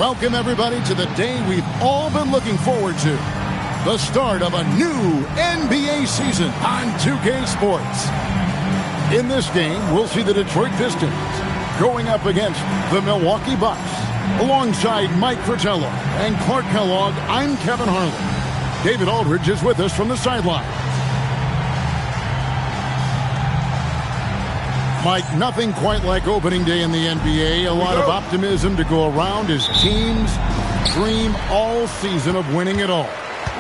Welcome, everybody, to the day we've all been looking forward to. The start of a new NBA season on 2K Sports. In this game, we'll see the Detroit Pistons going up against the Milwaukee Bucks. Alongside Mike Fratello and Clark Kellogg, I'm Kevin Harlan. David Aldridge is with us from the sideline. Mike, nothing quite like opening day in the NBA. A lot of optimism to go around as teams dream all season of winning it all.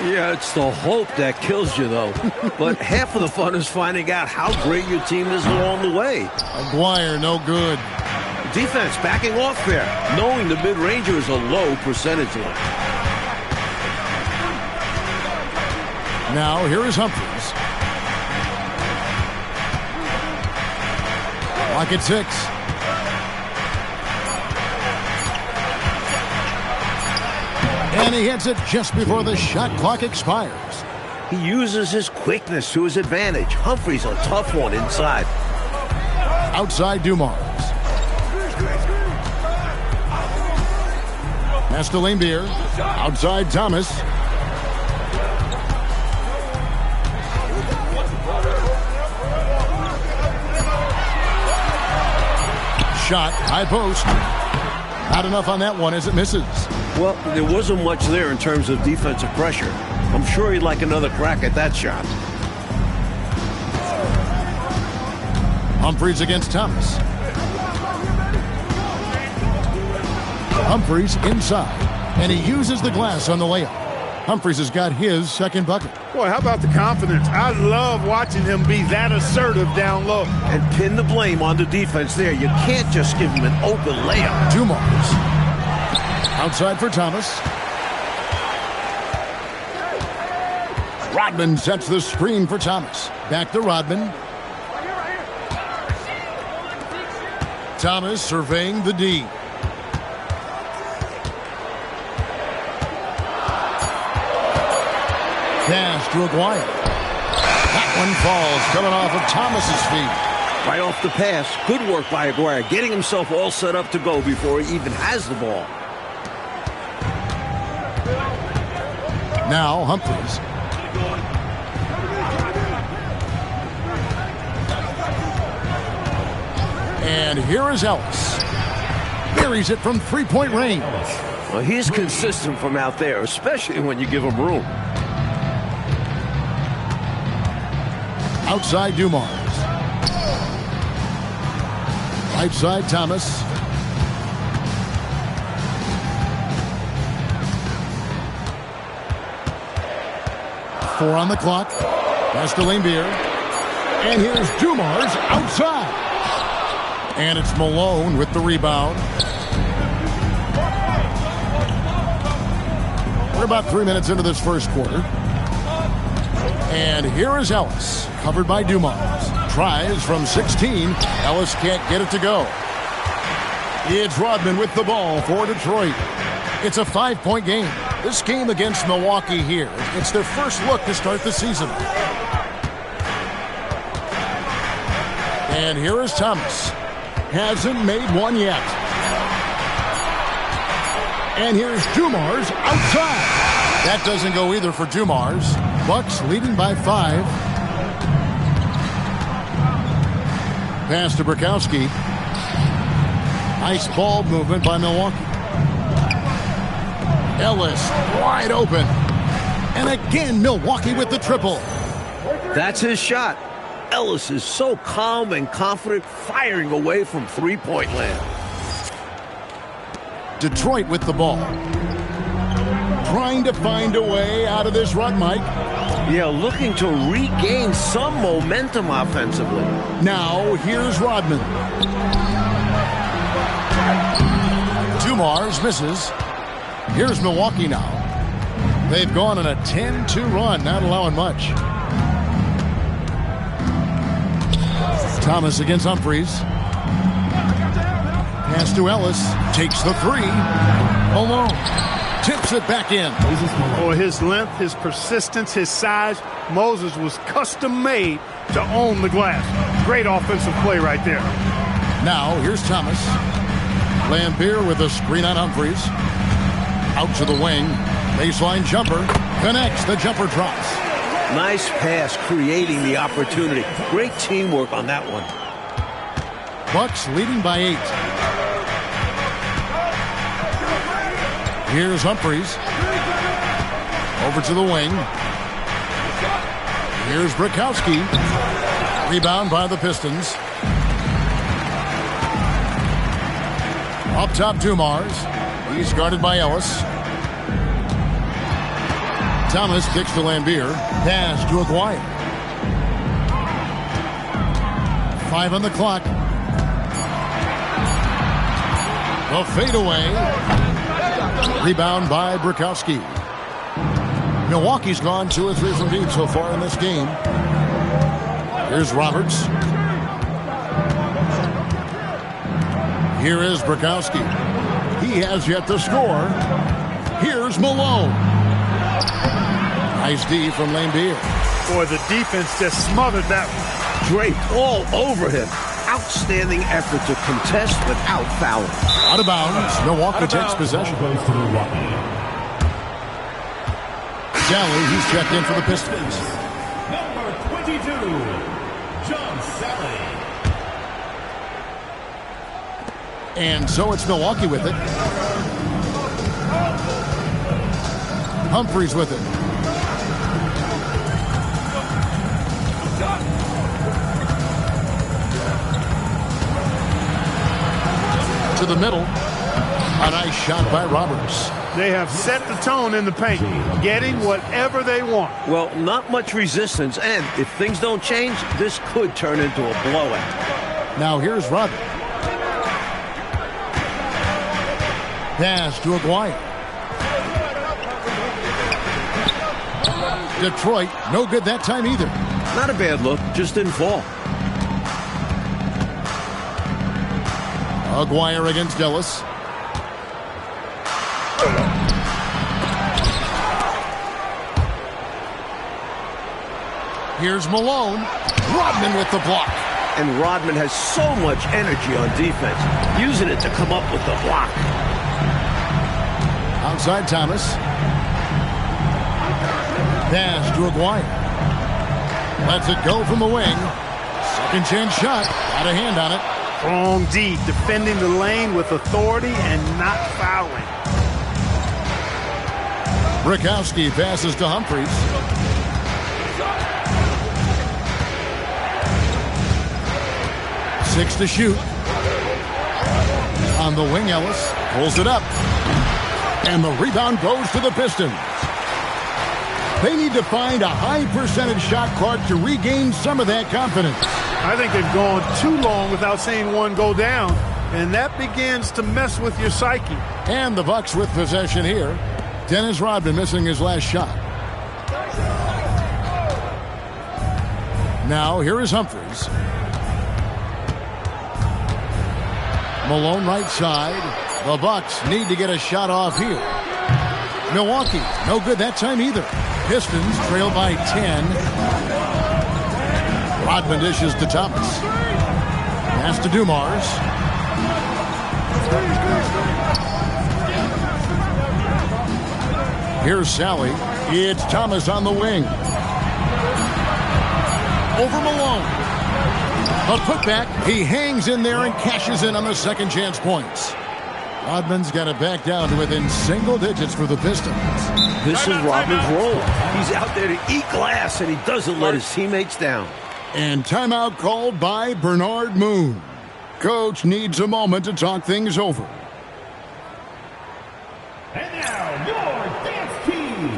Yeah, it's the hope that kills you, though. But half of the fun is finding out how great your team is along the way. Aguirre, no good. Defense backing off there, knowing the mid-ranger is a low percentage line. Now, here is Humphries. Lock at 6. And he hits it just before the shot clock expires. He uses his quickness to his advantage. Humphries a tough one inside. Outside Dumars. Pass to Laimbeer. Outside Thomas. Shot, high post. Not enough on that one as it misses. Well, there wasn't much there in terms of defensive pressure. I'm sure he'd like another crack at that shot. Humphries against Thomas. Humphries inside, and he uses the glass on the layup. Humphries has got his second bucket. Boy, how about the confidence? I love watching him be that assertive down low. And pin the blame on the defense there. You can't just give him an open layup. Dumars. Outside for Thomas. Rodman sets the screen for Thomas. Back to Rodman. Thomas surveying the D. Pass to Aguirre. That one falls, coming off of Thomas's feet. Right off the pass. Good work by Aguirre, getting himself all set up to go before he even has the ball. Now Humphries. And here is Ellis. Buries it from three-point range. Well, he's consistent from out there, especially when you give him room. Outside Dumars. Right side Thomas. Four on the clock. Pass to Laimbeer. And here's Dumars outside. And it's Malone with the rebound. We're about 3 minutes into this first quarter. And here is Ellis, covered by Dumars. Tries from 16. Ellis can't get it to go. It's Rodman with the ball for Detroit. It's a 5-point game. This game against Milwaukee here, it's their first look to start the season. And here is Thomas. Hasn't made one yet. And here's Dumars outside. That doesn't go either for Dumars. Bucks leading by 5. Pass to Burkowski. Nice ball movement by Milwaukee. Ellis wide open. And again, Milwaukee with the triple. That's his shot. Ellis is so calm and confident, firing away from three-point land. Detroit with the ball. Trying to find a way out of this rut, Mike. Yeah, looking to regain some momentum offensively. Now, here's Rodman. Dumars misses. Here's Milwaukee now. They've gone on a 10-2 run, not allowing much. Thomas against Humphries. Pass to Ellis. Takes the 3. Malone tips it back in. For his length, his persistence, his size, Moses was custom made to own the glass. Great offensive play right there. Now, here's Thomas. Lambier with a screen on Humphries. Out to the wing. Baseline jumper. Connects. The jumper drops. Nice pass, creating the opportunity. Great teamwork on that one. Bucks leading by 8. Here's Humphries. Over to the wing. Here's Brikowski. Rebound by the Pistons. Up top, Dumars. He's guarded by Ellis. Thomas kicks to Lambier. Pass to Aguirre. 5 on the clock. The fadeaway. Rebound by Brikowski. Milwaukee's gone 2 or 3 from deep so far in this game. Here's Roberts. Here is Brikowski. He has yet to score. Here's Malone. Nice D from Lambier. Boy, the defense just smothered that one. Draped all over him. Outstanding effort to contest without fouling. Out of bounds. Milwaukee takes possession. Sally, he's checked in for the Pistons. Number 22, John Sally. And so it's Milwaukee with it. Humphries with it. To the middle. A nice shot by Roberts. They have set the tone in the paint, getting whatever they want. Well, not much resistance, and if things don't change, this could turn into a blowout. Now here's Roberts. Pass to Aguirre. Detroit, no good that time either. Not a bad look, just didn't fall. Aguirre against Ellis. Here's Malone. Rodman with the block. And Rodman has so much energy on defense, using it to come up with the block. Outside Thomas. Pass to Aguirre. Lets it go from the wing. Second chance shot. Got a hand on it. Strong D, defending the lane with authority and not fouling. Brikowski passes to Humphries. Six to shoot. On the wing, Ellis pulls it up. And the rebound goes to the Pistons. They need to find a high percentage shot clock to regain some of that confidence. I think they've gone too long without seeing one go down, and that begins to mess with your psyche. And the Bucks with possession here. Dennis Rodman missing his last shot. Now here is Humphries. Malone right side. The Bucks need to get a shot off here. Milwaukee, no good that time either. Pistons trail by 10. Rodman dishes to Thomas. Pass to Dumars. Here's Sally. It's Thomas on the wing. Over Malone. A putback. He hangs in there and cashes in on the second chance points. Rodman's got it back down to within single digits for the Pistons. This is Rodman's role. He's out there to eat glass, and he doesn't let his teammates down. And timeout called by Bernard Moon. Coach needs a moment to talk things over. And now, your dance team.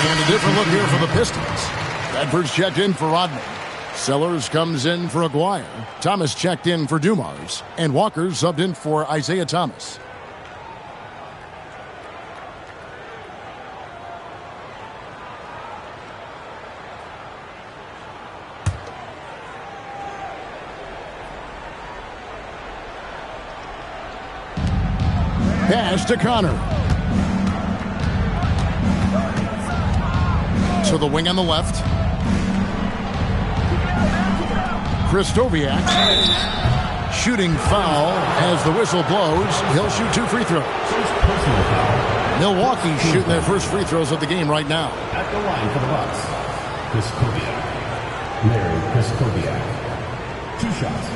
And a different look here for the Pistons. Bedford's checked in for Rodman. Sellers comes in for Aguirre. Thomas checked in for Dumars. And Walker subbed in for Isaiah Thomas. Pass to Connor. To the wing on the left. Kristoviak. Shooting foul as the whistle blows. He'll shoot 2 free throws. Milwaukee shooting their first free throws of the game right now. At the line for the Bucks, Kristoviak. Larry Kristoviak. 2 shots.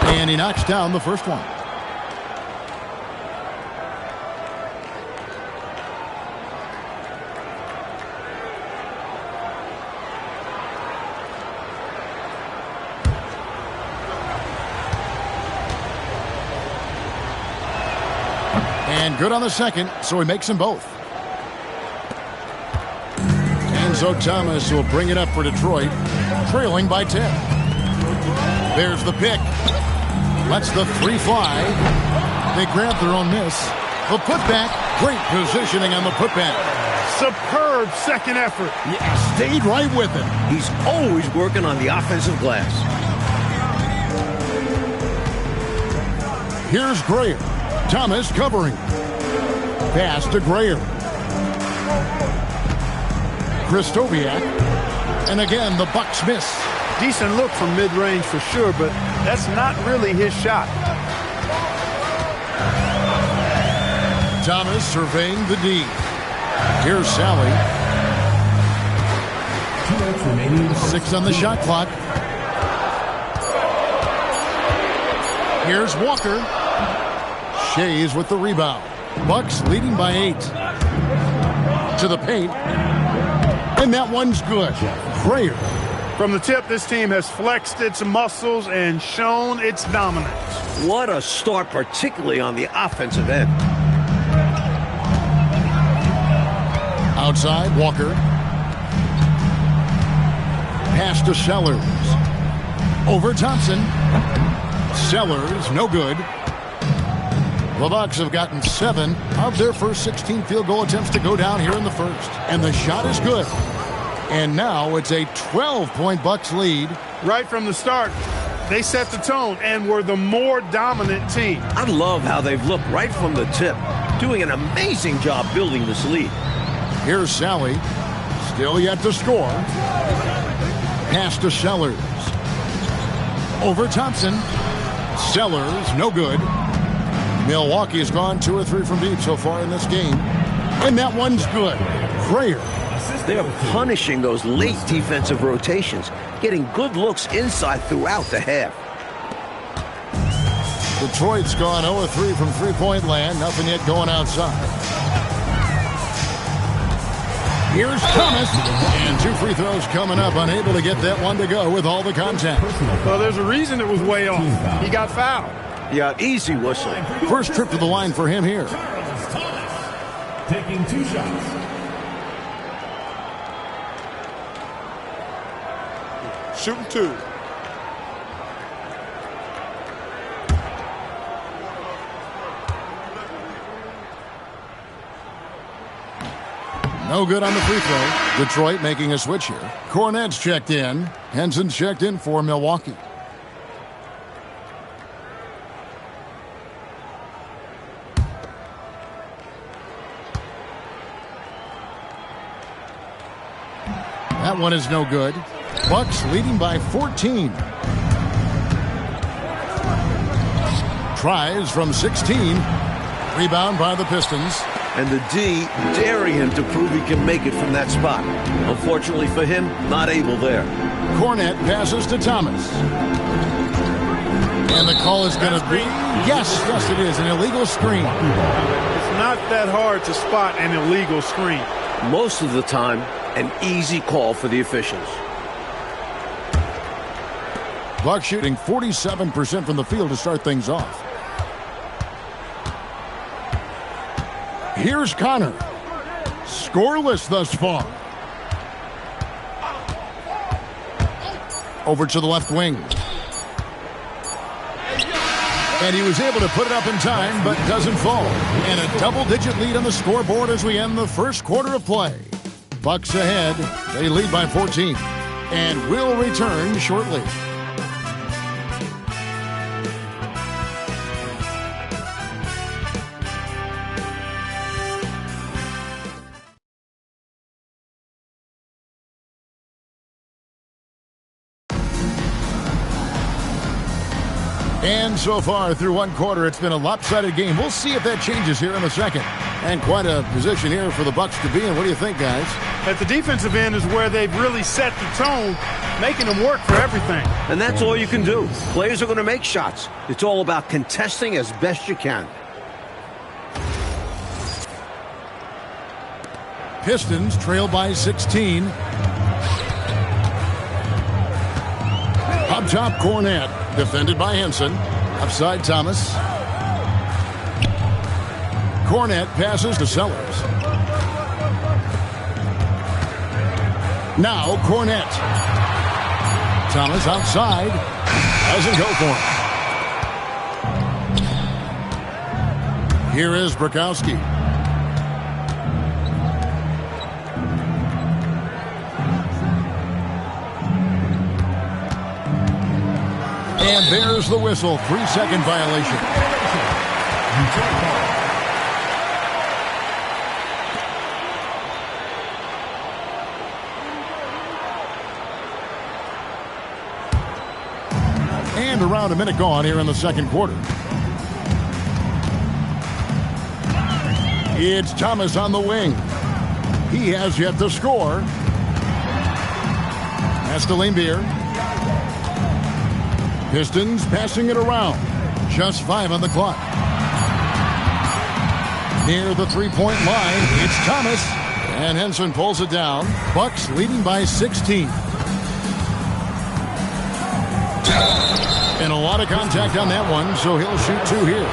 And he knocks down the first one. And good on the second, so he makes them both. And so Thomas will bring it up for Detroit, trailing by 10. There's the pick. Lets the 3 fly. They grab their own miss. The putback. Great positioning on the putback. Superb second effort. Yeah, stayed right with it. He's always working on the offensive glass. Here's Graham. Thomas covering. Pass to Graham. Kristoviak. And again, the Bucks miss. Decent look from mid-range for sure, but that's not really his shot. Thomas surveying the D. Here's Sally. 2 minutes remaining. 6 on the shot clock. Here's Walker. Shays with the rebound. Bucks leading by 8. To the paint. And that one's good. Frayer. From the tip, this team has flexed its muscles and shown its dominance. What a start, particularly on the offensive end. Outside, Walker. Pass to Sellers. Over Thompson. Sellers, no good. The Bucks have gotten 7 of their first 16 field goal attempts to go down here in the first. And the shot is good. And now it's a 12-point Bucks lead. Right from the start, they set the tone and were the more dominant team. I love how they've looked right from the tip, doing an amazing job building this lead. Here's Sally. Still yet to score. Pass to Sellers. Over Thompson. Sellers, no good. Milwaukee has gone 2 or 3 from deep so far in this game. And that one's good. Frayer. They're punishing those late defensive rotations, getting good looks inside throughout the half. Detroit's gone 0-3 from three-point land. Nothing yet going outside. Here's Thomas. And 2 free throws coming up. Unable to get that one to go with all the contact. Well, there's a reason it was way off. He got fouled. Yeah, easy whistle. First trip to the line for him here. Thomas taking 2 shots. Shooting 2. No good on the free throw. Detroit making a switch here. Cornette's checked in. Henson's checked in for Milwaukee. That one is no good. Bucks leading by 14. Tries from 16. Rebound by the Pistons. And the D daring him to prove he can make it from that spot. Unfortunately for him, not able there. Cornette passes to Thomas. And the call is going to be, yes, it is, an illegal screen. It's not that hard to spot an illegal screen. Most of the time, an easy call for the officials. Bucks shooting 47% from the field to start things off. Here's Connor. Scoreless thus far. Over to the left wing. And he was able to put it up in time, but doesn't fall. And a double-digit lead on the scoreboard as we end the first quarter of play. Bucks ahead. They lead by 14. And will return shortly. And so far through one quarter, it's been a lopsided game. We'll see if that changes here in the second. And quite a position here for the Bucks to be in. What do you think, guys? At the defensive end is where they've really set the tone, making them work for everything. And that's all you can do. Players are going to make shots. It's all about contesting as best you can. Pistons trail by 16. Up top, Cornette. Defended by Henson. Upside, Thomas. Cornette passes to Sellers. Now Cornette. Thomas outside. Doesn't go for it. Here is Bukowski. And there's the whistle. 3-second violation. And around a minute gone here in the second quarter. It's Thomas on the wing. He has yet to score. That's to Lambier. Pistons passing it around. Just 5 on the clock. Near the three-point line, it's Thomas. And Henson pulls it down. Bucks leading by 16. And a lot of contact on that one, so he'll shoot 2 here.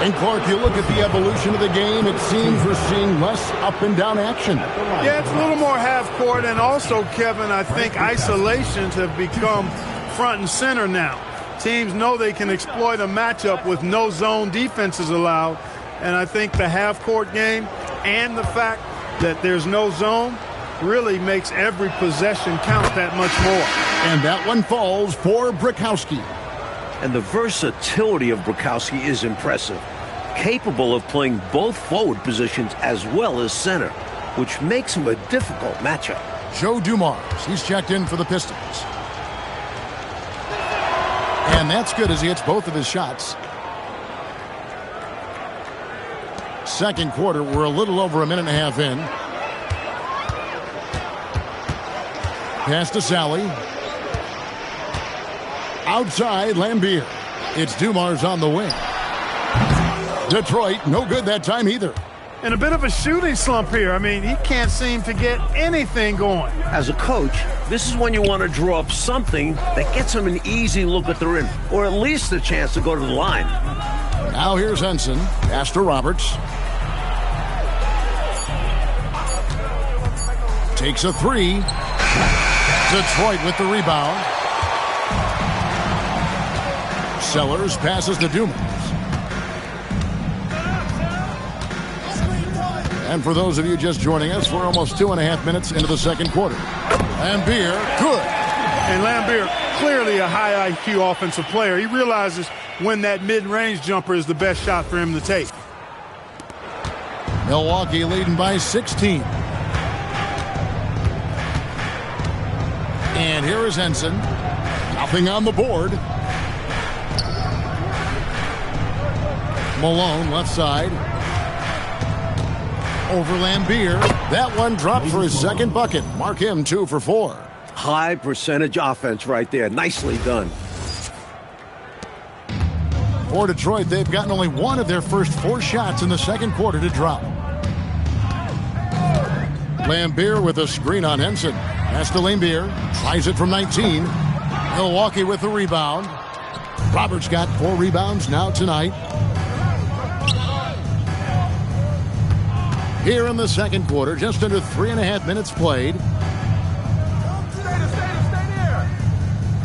And Clark, you look at the evolution of the game, it seems we're seeing less up and down action. Yeah, it's a little more half court, and also, Kevin, I think isolations have become front and center now. Teams know they can exploit a matchup with no zone defenses allowed, and I think the half-court game and the fact that there's no zone really makes every possession count that much more. And that one falls for Bukowski. And the versatility of Bukowski is impressive. Capable of playing both forward positions as well as center, which makes him a difficult matchup. Joe Dumars, he's checked in for the Pistons. And that's good as he hits both of his shots. Second quarter, we're a little over a minute and a half in. Pass to Sally. Outside, Lambier. It's Dumars on the wing. Detroit, no good that time either. And a bit of a shooting slump here. I mean, he can't seem to get anything going. As a coach, this is when you want to draw up something that gets him an easy look at the rim, or at least a chance to go to the line. Now here's Henson. Pass to Roberts. Takes a 3. Detroit with the rebound. Sellers passes to Dumars. And for those of you just joining us, we're almost 2.5 minutes into the second quarter. Lambier, good. And Lambier, clearly a high IQ offensive player. He realizes when that mid-range jumper is the best shot for him to take. Milwaukee leading by 16. And here is Henson. Nothing on the board. Malone, left side. Over Lambier. That one dropped for his second bucket. Mark him 2 for 4. High percentage offense right there. Nicely done. For Detroit, they've gotten only one of their first 4 shots in the second quarter to drop. Lambier with a screen on Henson. Pass to Lambier. Tries it from 19. Milwaukee with the rebound. Roberts got 4 rebounds now tonight. Here in the second quarter, just under 3.5 minutes played.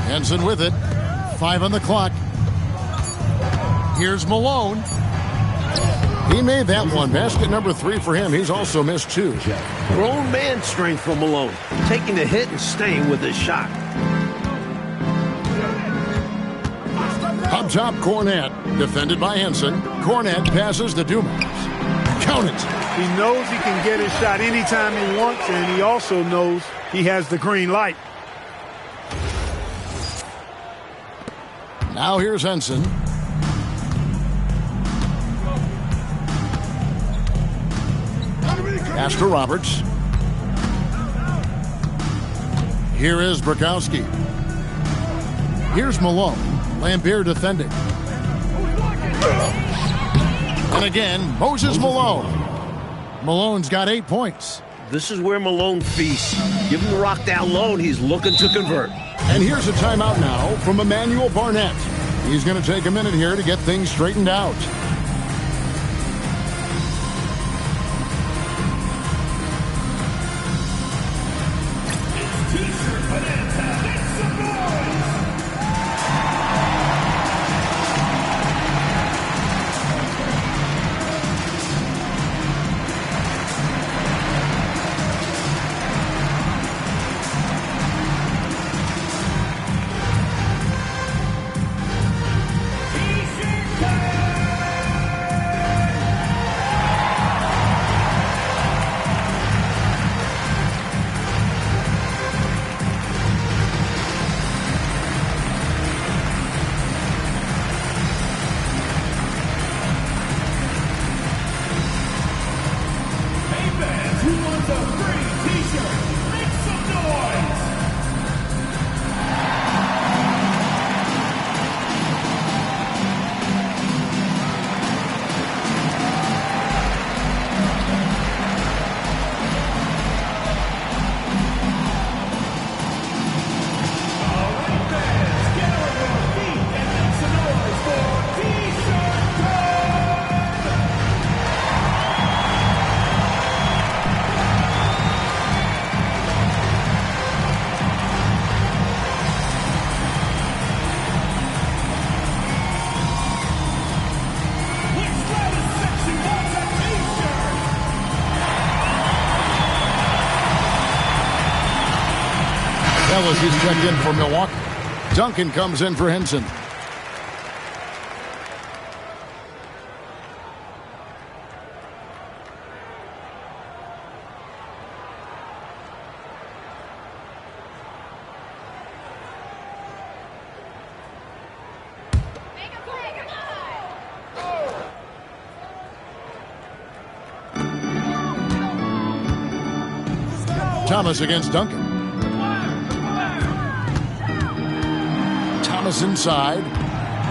Henson with it. 5 on the clock. Here's Malone. He made that one. Basket number 3 for him. He's also missed 2. Grown man strength from Malone. Taking the hit and staying with his shot. Up top, Cornette. Defended by Henson. Cornette passes to Dumas. Count it. He knows he can get his shot anytime he wants, and he also knows he has the green light. Now here's Henson. Pass to Roberts. Here is Bukowski. Here's Malone. Lambier defending. And again, Moses Malone. Malone's got 8 points. This is where Malone feasts. Give him the rock down low, and he's looking to convert. And here's a timeout now from Emmanuel Barnett. He's going to take a minute here to get things straightened out. He's checked in for Milwaukee. Duncan comes in for Henson. Thomas against Duncan. Thomas inside.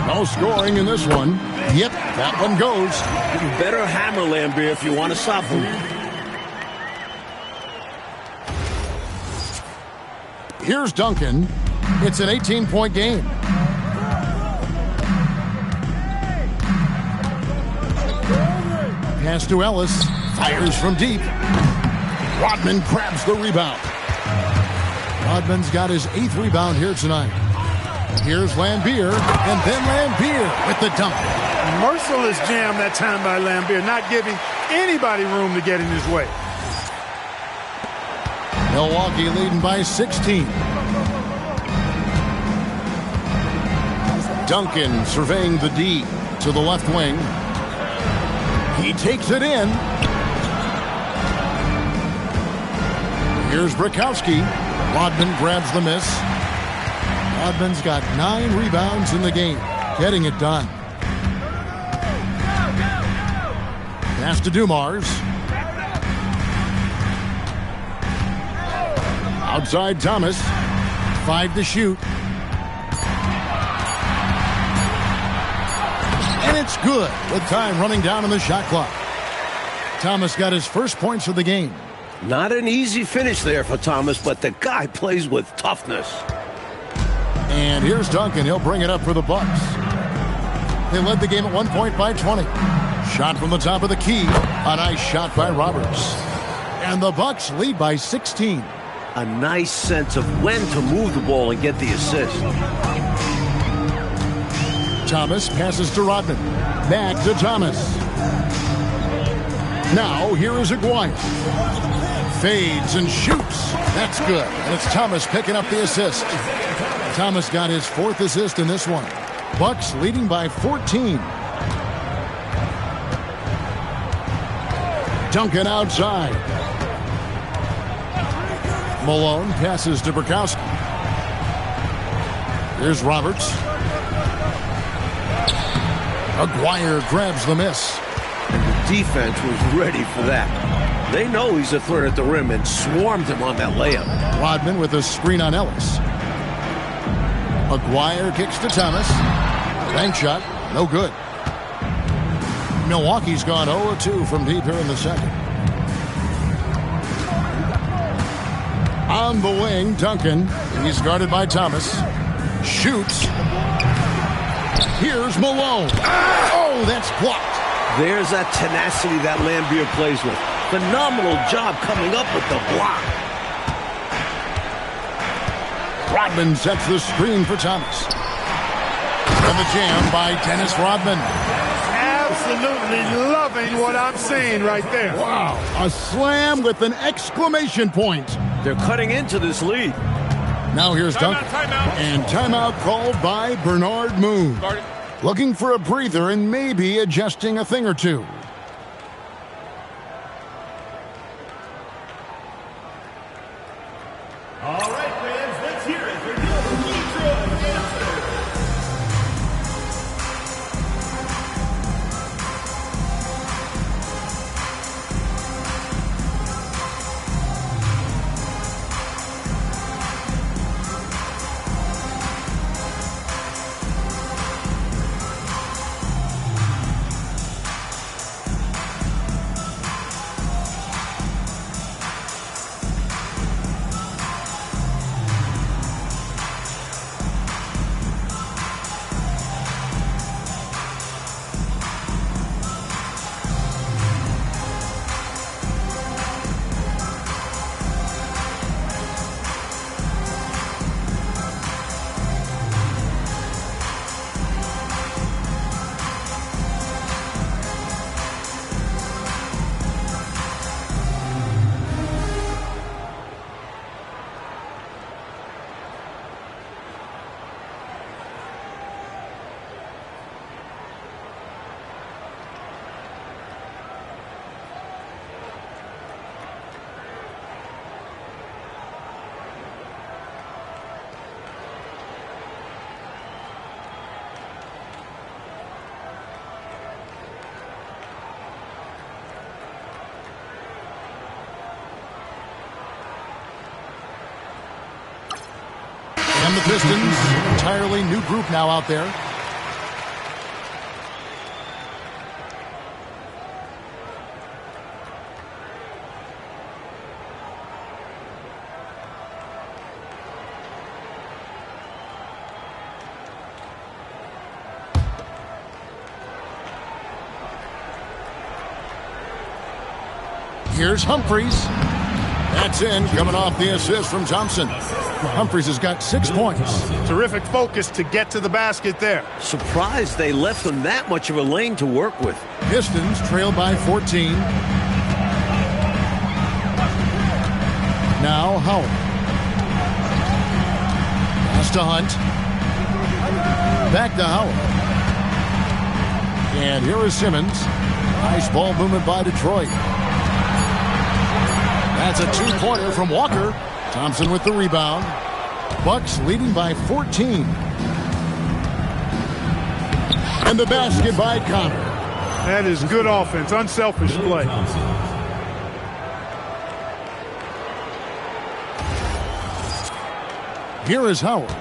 No scoring in this one. Yep, that one goes. You better hammer Lambier if you want to stop him. Here's Duncan. It's an 18-point game. Pass to Ellis. Fires from deep. Rodman grabs the rebound. Rodman's got his 8th rebound here tonight. Here's Lambier, and then Lambier with the dunk. Merciless jam that time by Lambier, not giving anybody room to get in his way. Milwaukee leading by 16. Duncan surveying the D to the left wing. He takes it in. Here's Bukowski. Rodman grabs the miss. Rodman's got 9 rebounds in the game, getting it done. Pass to Dumars. Outside Thomas. 5 to shoot. And it's good with time running down on the shot clock. Thomas got his first points of the game. Not an easy finish there for Thomas, but the guy plays with toughness. And here's Duncan. He'll bring it up for the Bucks. They led the game at one point by 20. Shot from the top of the key. A nice shot by Roberts. And the Bucks lead by 16. A nice sense of when to move the ball and get the assist. Thomas passes to Rodman. Back to Thomas. Now here is Aguirre. Fades and shoots. That's good. And it's Thomas picking up the assist. Thomas got his 4th assist in this one. Bucks leading by 14. Duncan outside. Malone passes to Bukowski. Here's Roberts. Aguirre grabs the miss. And the defense was ready for that. They know he's a threat at the rim and swarmed him on that layup. Rodman with a screen on Ellis. Aguirre kicks to Thomas. Bank shot, no good. Milwaukee's gone 0-2 from deep here in the second. On the wing, Duncan. He's guarded by Thomas. Shoots. Here's Malone. Oh, that's blocked. There's that tenacity that Lambeer plays with. Phenomenal job coming up with the block. Rodman sets the screen for Thomas. And the jam by Dennis Rodman. Absolutely loving what I'm seeing right there. Wow, a slam with an exclamation point. They're cutting into this lead. Now here's Duncan. And timeout called by Bernard Moon. Looking for a breather and maybe adjusting a thing or two. All right, fans, let's hear it for your Detroit answer. And the Pistons, entirely new group now out there. Here's Humphries. That's in, coming off the assist from Thompson. Humphries has got 6 points. Terrific focus to get to the basket there. Surprised they left them that much of a lane to work with. Pistons trail by 14. Now Howard. Pass to Hunt. Back to Howard. And here is Simmons. Nice ball movement by Detroit. That's a 2-pointer from Walker. Thompson with the rebound. Bucks leading by 14. And the basket by Connor. That is good offense, unselfish play. Here is Howard.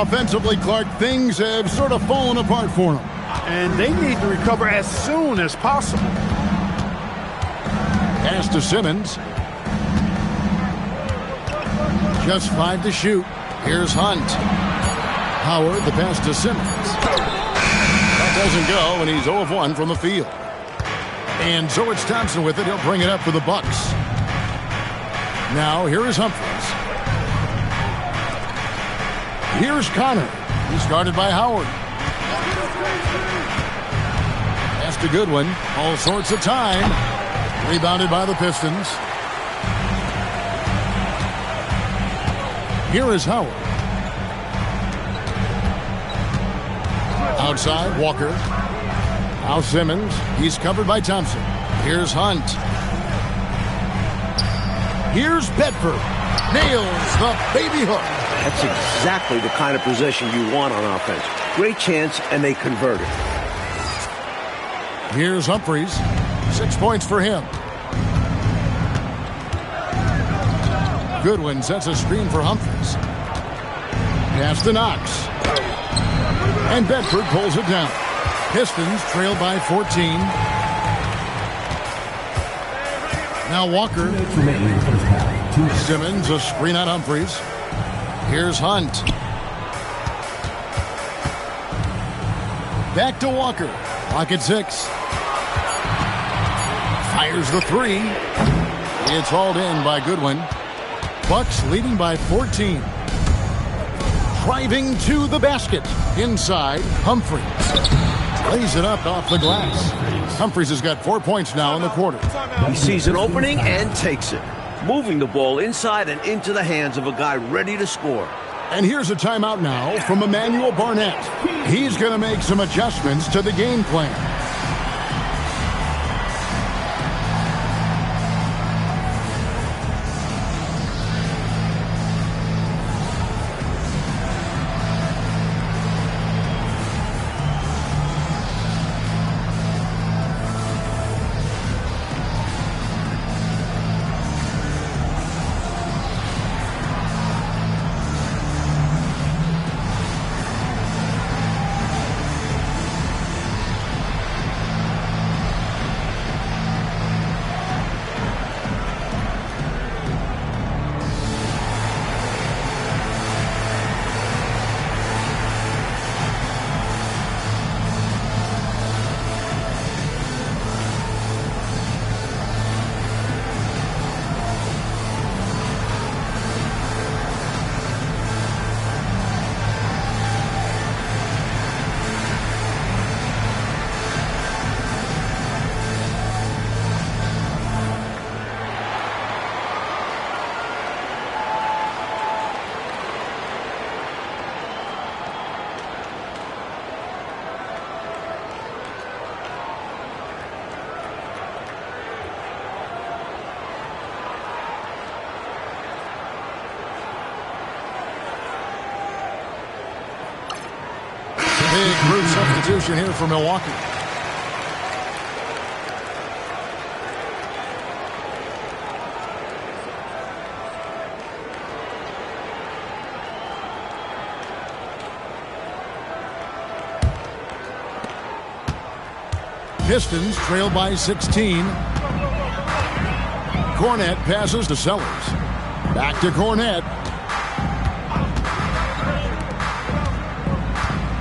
Offensively, Clark, things have sort of fallen apart for him. And they need to recover as soon as possible. Pass to Simmons. Just 5 to shoot. Here's Hunt. Howard, the pass to Simmons. That doesn't go, and he's 0 of 1 from the field. And so it's Thompson with it. He'll bring it up for the Bucks. Now, here is Humphries. Here's Connor. He's guarded by Howard. Pass to Goodwin. All sorts of time. Rebounded by the Pistons. Here is Howard. Outside, Walker. Now Simmons. He's covered by Thompson. Here's Hunt. Here's Bedford. Nails the baby hook. That's exactly the kind of possession you want on offense. Great chance, and they convert it. Here's Humphries. 6 points for him. Goodwin sets a screen for Humphries. Pass to Knox. And Bedford pulls it down. Pistons trail by 14. Now Walker. Simmons, a screen on Humphries. Here's Hunt. Back to Walker. Clock at 6. Fires the 3. It's hauled in by Goodwin. Bucks leading by 14. Driving to the basket. Inside, Humphries. Lays it up off the glass. Humphries has got 4 points now in the quarter. He sees an opening and takes it. Moving the ball inside and into the hands of a guy ready to score. And here's a timeout now from Emmanuel Barnett. He's going to make some adjustments to the game plan. Big group substitution here for Milwaukee. Pistons trail by 16. Cornette passes to Sellers. Back to Cornette.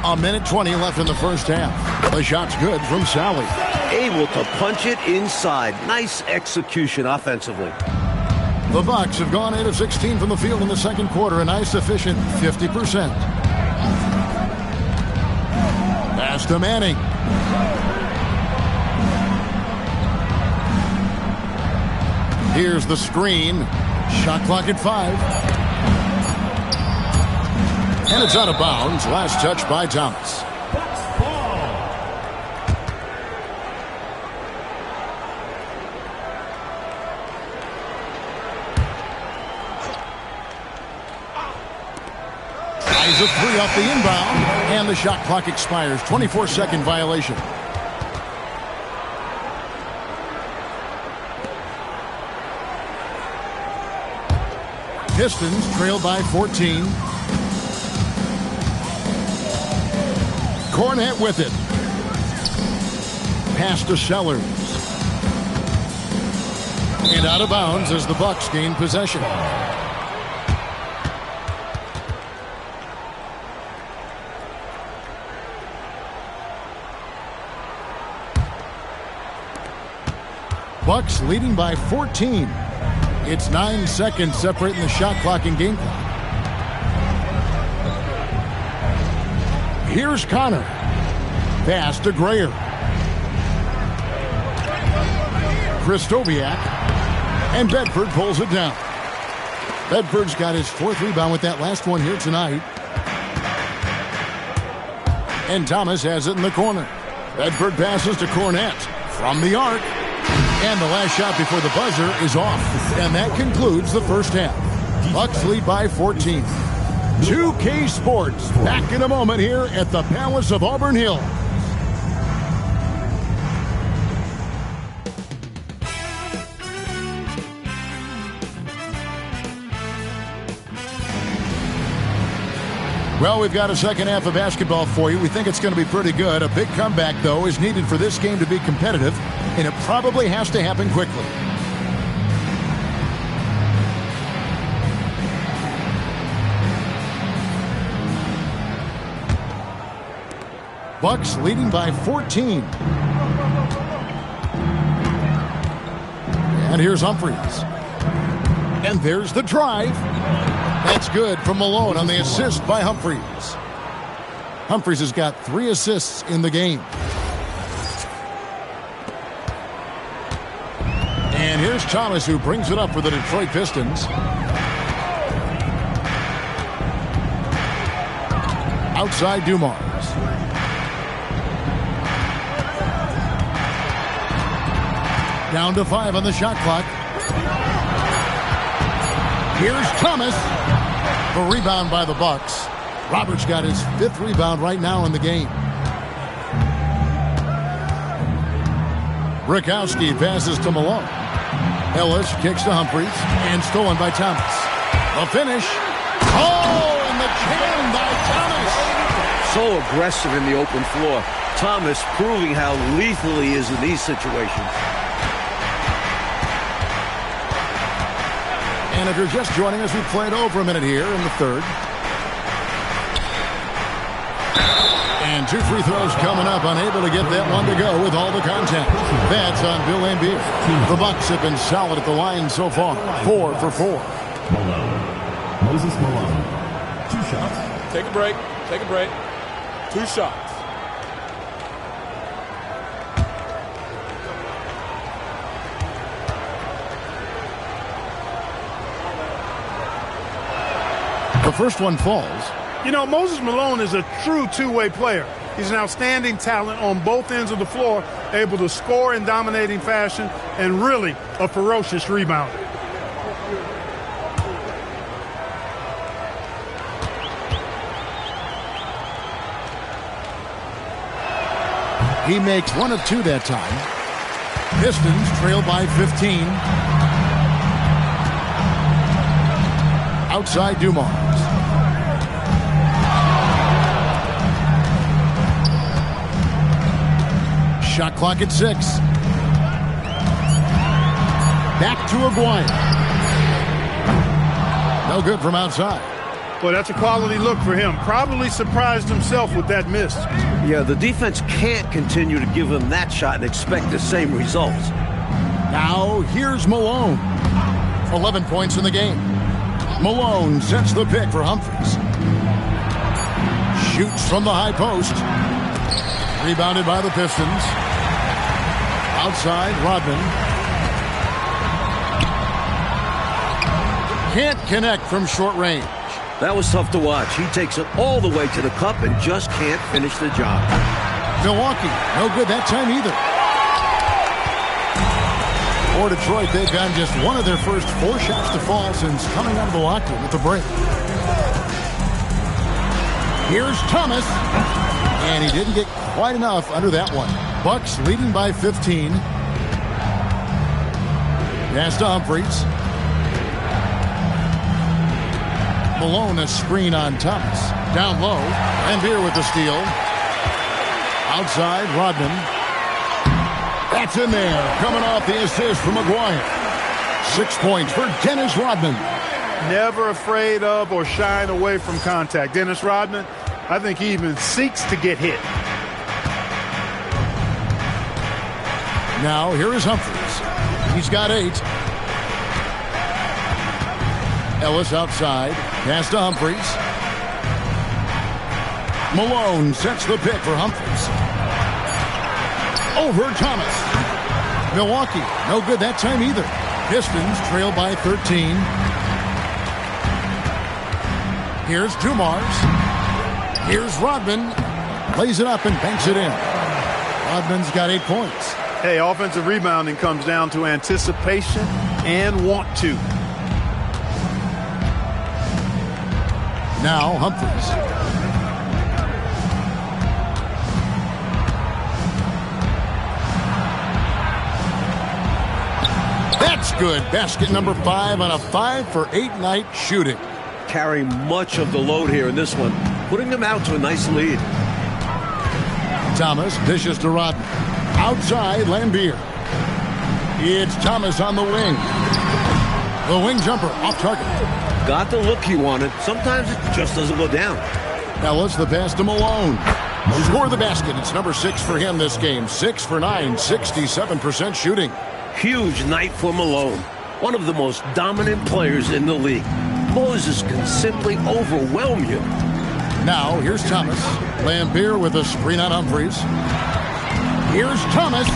A minute 20 left in the first half. The shot's good from Sally. Able to punch it inside. Nice execution offensively. The Bucks have gone 8 of 16 from the field in the second quarter, a nice efficient 50%. Pass to Manning. Here's the screen. Shot clock at 5. And it's out of bounds. Last touch by Thomas. Tries a 3 off the inbound. And the shot clock expires. 24-second violation. Pistons trail by 14. Cornette with it. Pass to Sellers. And out of bounds as the Bucks gain possession. Bucks leading by 14. It's 9 seconds separating the shot clock and game clock. Here's Connor. Pass to Grayer. Kristoviak. And Bedford pulls it down. Bedford's got his 4th rebound with that last one here tonight. And Thomas has it in the corner. Bedford passes to Cornett from the arc. And the last shot before the buzzer is off. And that concludes the first half. Bucks lead by 14. 2K Sports back in a moment here at the Palace of Auburn Hills. Well, we've got a second half of basketball for you. We think it's going to be pretty good. A big comeback, though, is needed for this game to be competitive, and it probably has to happen quickly. Bucks leading by 14. And here's Humphries. And there's the drive. That's good from Malone on the assist by Humphries. Humphries has got 3 assists in the game. And here's Thomas, who brings it up for the Detroit Pistons. Outside Dumars. Down to 5 on the shot clock. Here's Thomas. The rebound by the Bucks. Roberts got his 5th rebound right now in the game. Brikowski passes to Malone. Ellis kicks to Humphries and stolen by Thomas. The finish. Oh, and the jam by Thomas. So aggressive in the open floor. Thomas proving how lethal he is in these situations. And if you're just joining us, we played over a minute here in the third. And 2 free throws coming up, unable to get that one to go with all the contact. That's on Bill Laimbeer. The Bucks have been solid at the line so far. 4 for 4. Malone. Moses Malone. 2 shots. Take a break. Take a break. 2 shots. The first one falls. You know, Moses Malone is a true two-way player. He's an outstanding talent on both ends of the floor, able to score in dominating fashion, and really a ferocious rebounder. He makes 1 of 2 that time. Pistons trail by 15. Outside Dumars. Shot clock at 6. Back to Aguirre. No good from outside. Well, that's a quality look for him. Probably surprised himself with that miss. Yeah, the defense can't continue to give him that shot and expect the same results. Now, here's Malone. 11 points in the game. Malone sets the pick for Humphries. Shoots from the high post. Rebounded by the Pistons. Outside, Rodman. Can't connect from short range. That was tough to watch. He takes it all the way to the cup and just can't finish the job. Milwaukee, no good that time either. For Detroit, they've gotten just 1 of their first 4 shots to fall since coming out of the locker room at the break. Here's Thomas. And he didn't get quite enough under that one. Bucks leading by 15. Pass to Humphries. Malone a screen on Thomas. Down low. And Beer with the steal. Outside, Rodman. That's in there. Coming off the assist from Aguirre. 6 points for Dennis Rodman. Never afraid of or shying away from contact. Dennis Rodman, I think he even seeks to get hit. Now, here is Humphries. He's got 8. Ellis outside. Pass to Humphries. Malone sets the pick for Humphries. Over Thomas. Milwaukee, no good that time either. Pistons trail by 13. Here's Dumars. Here's Rodman. Lays it up and banks it in. Rodman's got 8 points. Hey, offensive rebounding comes down to anticipation and want to. Now Humphries. That's good. Basket number 5 on a 5-for-8 night shooting. Carrying much of the load here in this one, putting them out to a nice lead. Thomas dishes to Rodman. Outside, Lambier. It's Thomas on the wing. The wing jumper off target. Got the look he wanted. Sometimes it just doesn't go down. Ellis the pass to Malone. Score the basket. It's number 6 for him this game. 6 for 9, 67% shooting. Huge night for Malone. One of the most dominant players in the league. Moses can simply overwhelm you. Now, here's Thomas. Lambier with a screen on Humphries. Here's Thomas.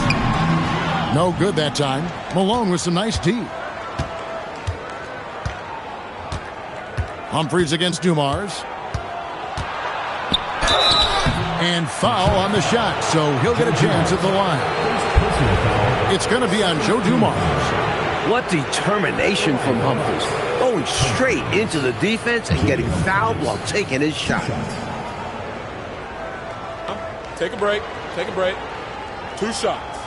No good that time. Malone with some nice D. Humphries against Dumars. And foul on the shot, so he'll get a chance at the line. It's going to be on Joe Dumars. What determination from Humphries. Going straight into the defense and getting fouled while taking his shot. Take a break. Take a break. 2 shots.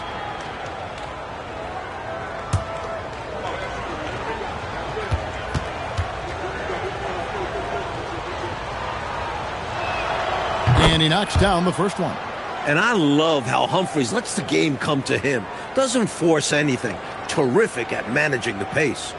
And he knocks down the first one. And I love how Humphries lets the game come to him. Doesn't force anything. Terrific at managing the pace.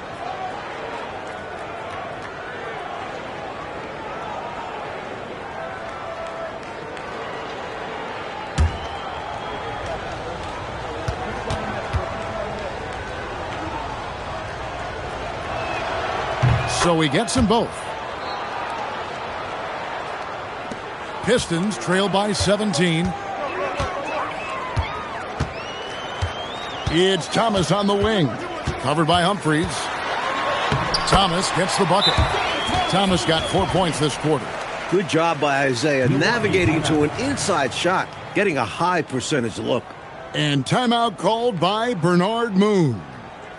So he gets them both. Pistons trail by 17. It's Thomas on the wing. Covered by Humphries. Thomas gets the bucket. Thomas got 4 points this quarter. Good job by Isaiah navigating to an inside shot, getting a high percentage look. And timeout called by Bernard Moon.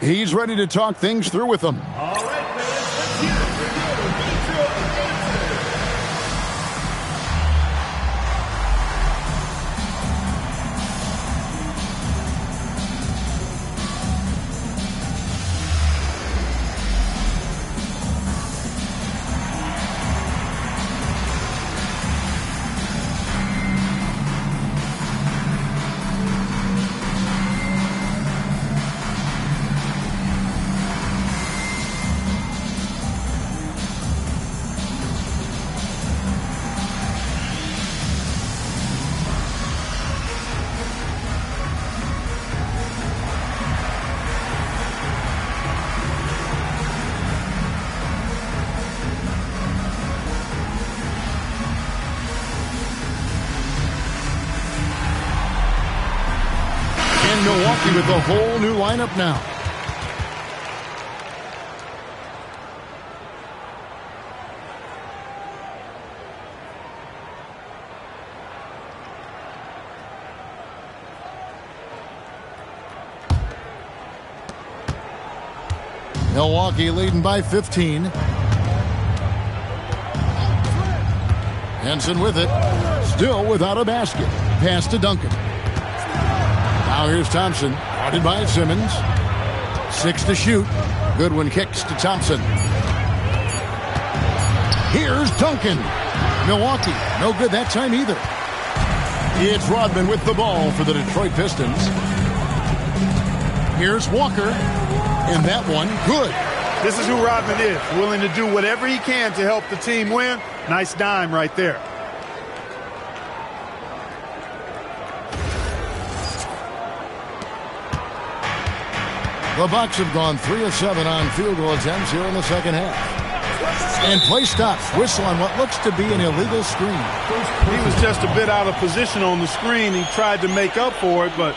He's ready to talk things through with them. All right, fans, let's hear it for your neutral answer. Milwaukee with a whole new lineup now. Milwaukee leading by 15. Henson with it. Still without a basket. Pass to Duncan. Now here's Thompson, guarded by Simmons. 6 to shoot. Goodwin kicks to Thompson. Here's Duncan. Milwaukee, no good that time either. It's Rodman with the ball for the Detroit Pistons. Here's Walker. And that one, good. This is who Rodman is, willing to do whatever he can to help the team win. Nice dime right there. The Bucks have gone 3 of 7 on field goal attempts here in the second half. And play stops. Whistle on what looks to be an illegal screen. He was just a bit out of position on the screen. He tried to make up for it, but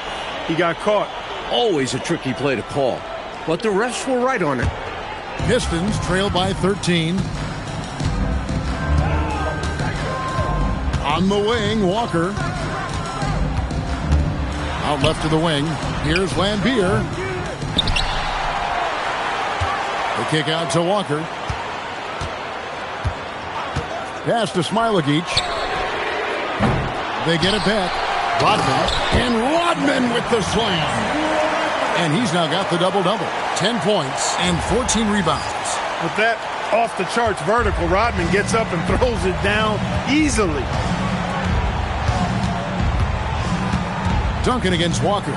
he got caught. Always a tricky play to call, but the refs were right on it. Pistons trail by 13. On the wing, Walker. Out left to the wing. Here's Lambier. The kick out to Walker. Pass to Smailagic. They get it back. Rodman. And Rodman with the slam. And he's now got the double-double. 10 points and 14 rebounds. With that off-the-charts vertical, Rodman gets up and throws it down easily. Duncan against Walker.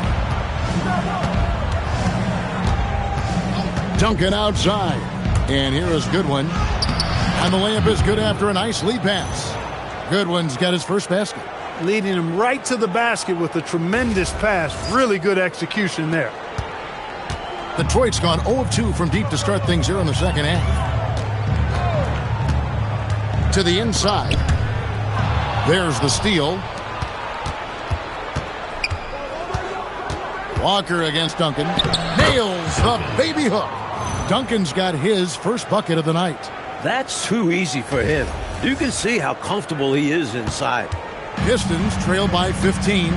Duncan outside. And here is Goodwin. And the layup is good after a nice lead pass. Goodwin's got his first basket. Leading him right to the basket with a tremendous pass. Really good execution there. Detroit's gone 0 of 2 from deep to start things here in the second half. To the inside. There's the steal. Walker against Duncan. Nails the baby hook. Duncan's got his first bucket of the night. That's too easy for him. You can see how comfortable he is inside. Pistons trail by 15.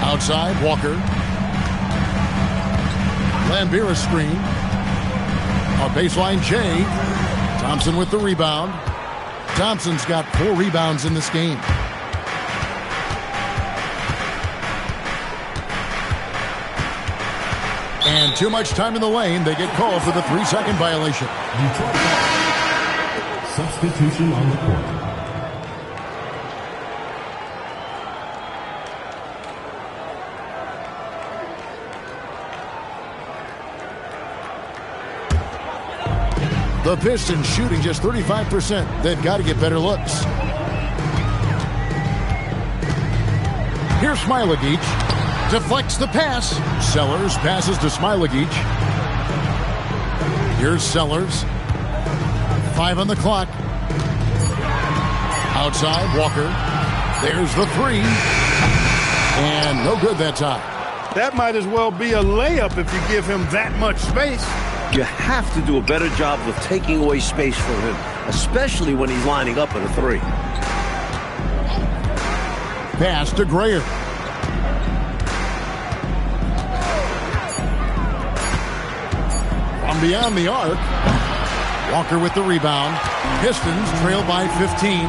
Outside, Walker. Lambier screen. A baseline J. Thompson with the rebound. Thompson's got 4 rebounds in this game. And too much time in the lane. They get called for the 3-second violation. Substitution on the court. The Pistons shooting just 35%. They've got to get better looks. Here's Smailagic. Deflects the pass. Sellers passes to Smailagic. Here's Sellers. 5 on the clock. Outside, Walker. There's the 3. And no good that time. That might as well be a layup if you give him that much space. You have to do a better job of taking away space from him, especially when he's lining up at a 3. Pass to Grayer. From beyond the arc. Walker with the rebound. Pistons trail by 15.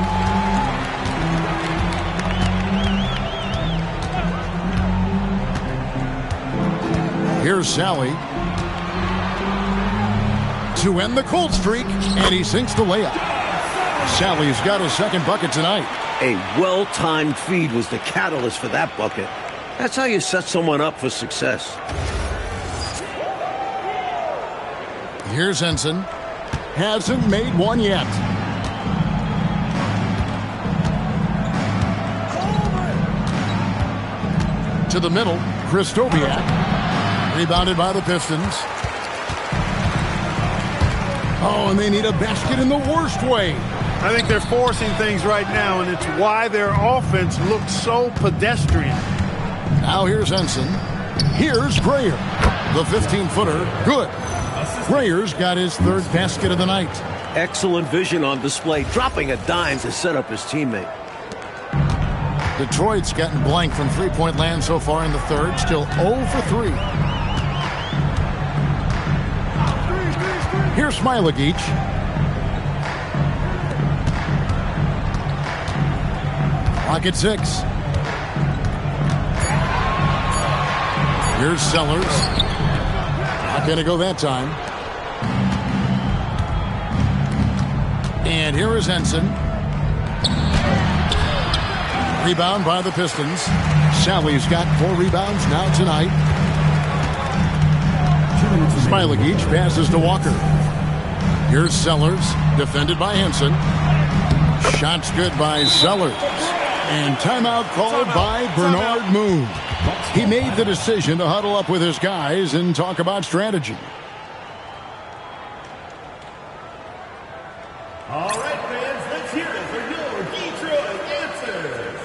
Here's Sally. To end the cold streak, and he sinks the layup. Sally's got his second bucket tonight. A well-timed feed was the catalyst for that bucket. That's how you set someone up for success. Here's Henson. Hasn't made one yet. To the middle, Kristoviak. Rebounded by the Pistons. Oh, and they need a basket in the worst way. I think they're forcing things right now, and it's why their offense looks so pedestrian. Now here's Henson. Here's Grayer. The 15-footer. Good. Grayer's got his third basket of the night. Excellent vision on display, dropping a dime to set up his teammate. Detroit's gotten blank from three-point land so far in the third. Still 0 for 3. Here's Smailagic. Clock at 6. Here's Sellers. Not going to go that time. And here is Henson. Rebound by the Pistons. Sally's got 4 rebounds now tonight. Smailagic passes to Walker. Here's Sellers, defended by Henson. Shots good by Sellers. And timeout called by Bernard Moon. He made the decision to huddle up with his guys and talk about strategy. All right, fans, let's hear it for your Detroit answers.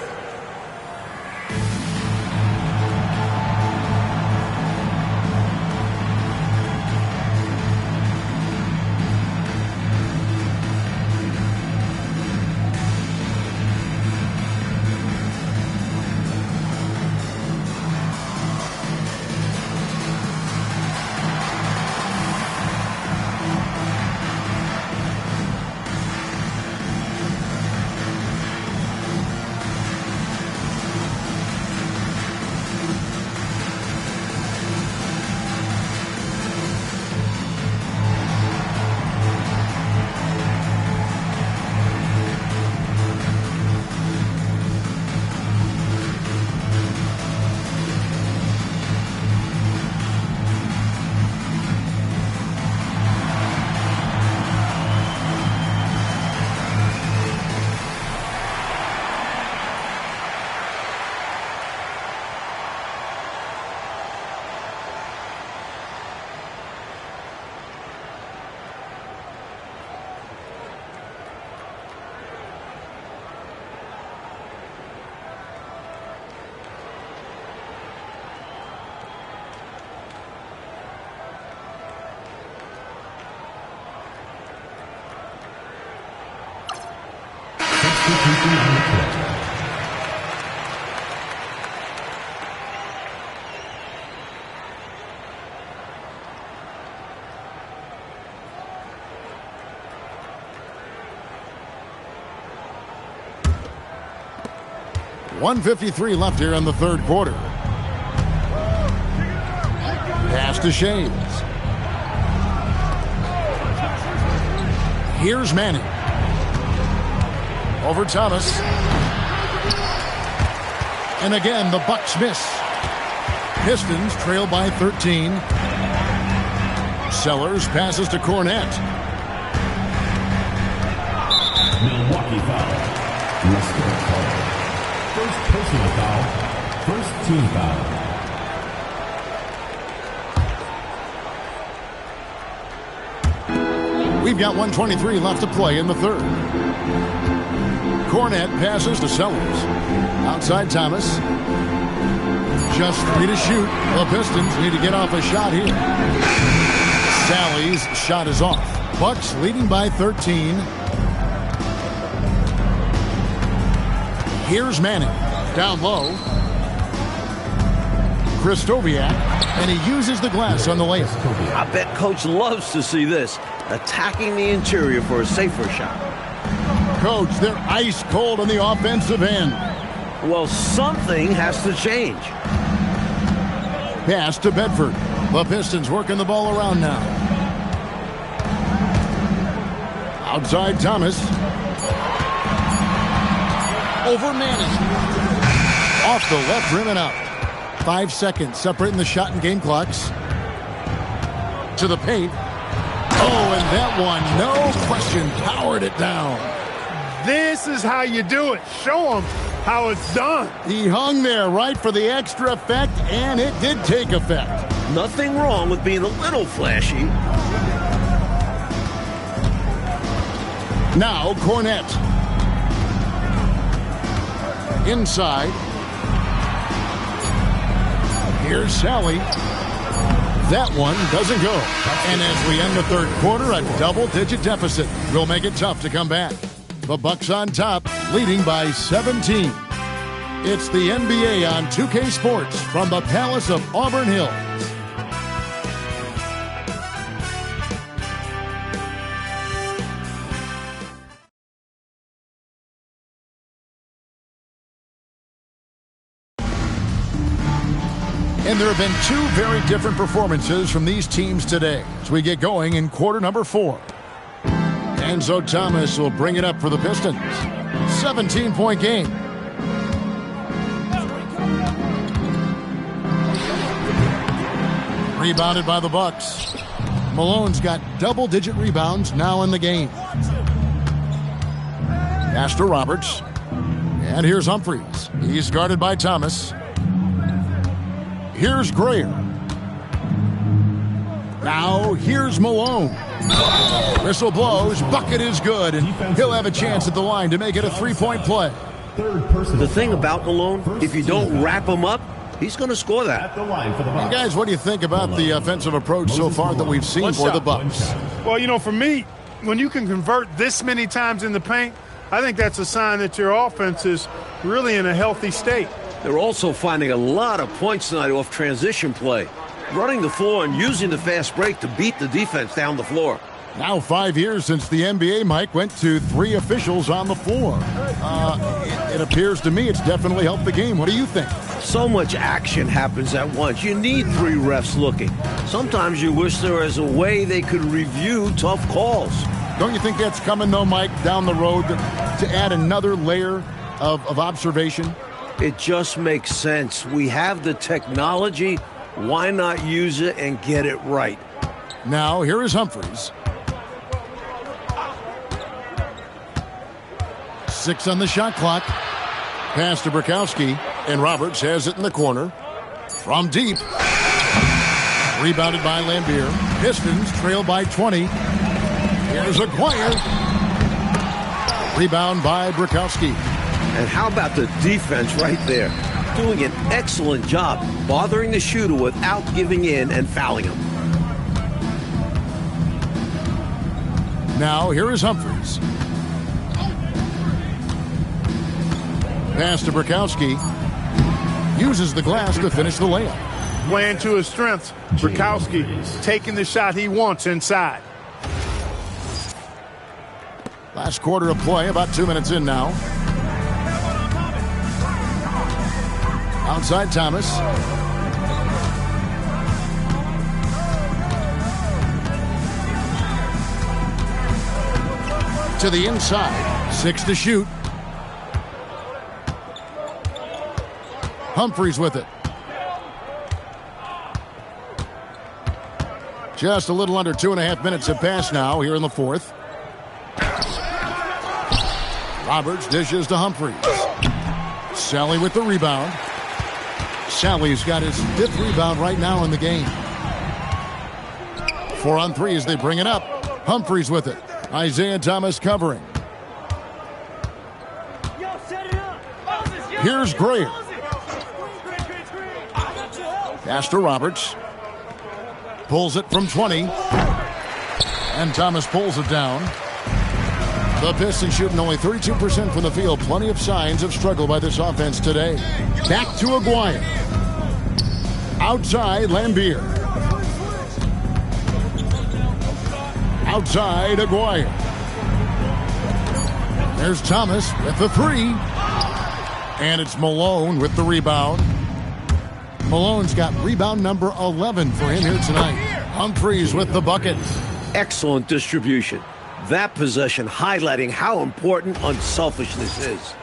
.153 left here in the third quarter. Pass to Shades. Here's Manning. Over Thomas. And again, the Bucks miss. Pistons trail by 13. Sellers passes to Cornette. Milwaukee foul. Let's go. First personal foul. First team foul. We've got 1:23 left to play in the third. Cornette passes to Sellers. Outside Thomas. Just 3 to shoot. The Pistons need to get off a shot here. Sally's shot is off. Bucks leading by 13. Here's Manning. Down low. Kristoviak. And he uses the glass on the layup. I bet Coach loves to see this. Attacking the interior for a safer shot. Coach, they're ice cold on the offensive end. Well, something has to change. Pass to Bedford. The Pistons working the ball around now. Outside Thomas. Over Manning. Off the left rim and out. 5 seconds separating the shot and game clocks. To the paint. Oh, and that one, no question, powered it down. This is how you do it. Show them how it's done. He hung there right for the extra effect, and it did take effect. Nothing wrong with being a little flashy. Now Cornette. Inside. Here's Sally. That one doesn't go. And as we end the third quarter, a double-digit deficit will make it tough to come back. The Bucks on top, leading by 17. It's the NBA on 2K Sports from the Palace of Auburn Hills. And there have been two very different performances from these teams today as we get going in quarter number 4. Enzo Thomas will bring it up for the Pistons. 17-point game. Rebounded by the Bucks. Malone's got double-digit rebounds now in the game. Pass to Roberts. And here's Humphries. He's guarded by Thomas. Here's Grayer. Now here's Malone. Whistle blows. Bucket is good. And he'll have a chance at the line to make it a three-point play. The thing about Malone, if you don't wrap him up, he's going to score that. And guys, what do you think about the offensive approach so far that we've seen for the Bucks? Well, you know, for me, when you can convert this many times in the paint, I think that's a sign that your offense is really in a healthy state. They're also finding a lot of points tonight off transition play, running the floor and using the fast break to beat the defense down the floor. Now 5 years since the NBA, Mike, went to 3 officials on the floor. It appears to me it's definitely helped the game. What do you think? So much action happens at once. You need 3 refs looking. Sometimes you wish there was a way they could review tough calls. Don't you think that's coming, though, Mike, down the road to add another layer of observation? It just makes sense. We have the technology. Why not use it and get it right? Now, here is Humphries. 6 on the shot clock. Pass to Brikowski, and Roberts has it in the corner. From deep. Rebounded by Lambier. Pistons trail by 20. Here's Aguirre. Rebound by Brikowski. And how about the defense right there? Doing an excellent job bothering the shooter without giving in and fouling him. Now, here is Humphries. Pass to Brikowski. Uses the glass to finish the layup. Playing to his strengths. Brikowski taking the shot he wants inside. Last quarter of play, about 2 minutes in now. Outside Thomas. To the inside. 6 to shoot. Humphries with it. Just a little under 2.5 minutes have passed now here in the fourth. Roberts dishes to Humphries. Sally with the rebound. Sally's got his 5th rebound right now in the game. 4 on 3 as they bring it up. Humphries with it. Isaiah Thomas covering. Here's Grayer. Pass to Roberts. Pulls it from 20. And Thomas pulls it down. The Pistons shooting only 32% from the field. Plenty of signs of struggle by this offense today. Back to Aguirre. Outside Lambier. Outside Aguirre. There's Thomas with the 3. And it's Malone with the rebound. Malone's got rebound number 11 for him here tonight. Humphries with the bucket. Excellent distribution. That possession highlighting how important unselfishness is.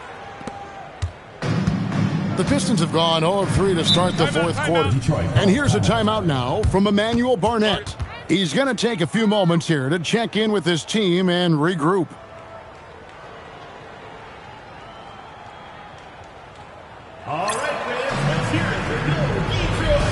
The Pistons have gone 0 of 3 to start the fourth quarter. And here's a timeout now from Emmanuel Barnett. He's going to take a few moments here to check in with his team and regroup. All right, fans, let's hear it for your Detroit.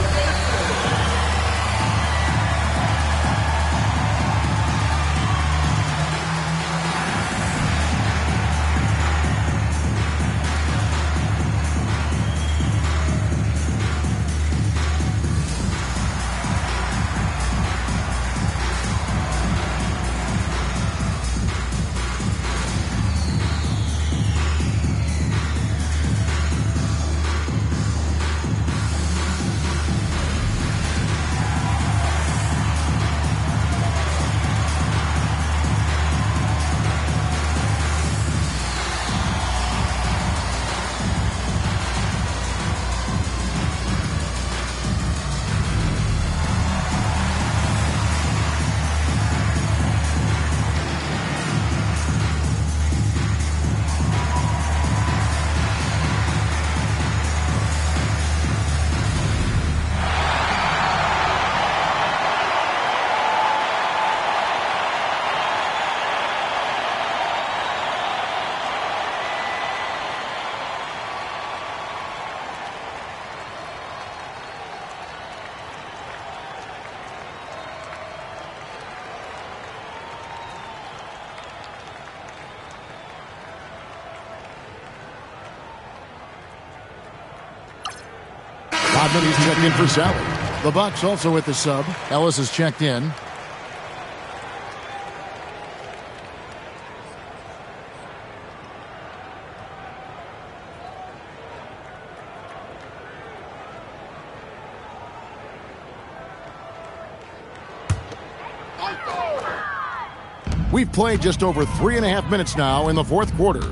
Rodman, he's checked in for Sally. The Bucks also with the sub. Ellis is checked in. We've played just over 3.5 minutes now in the fourth quarter.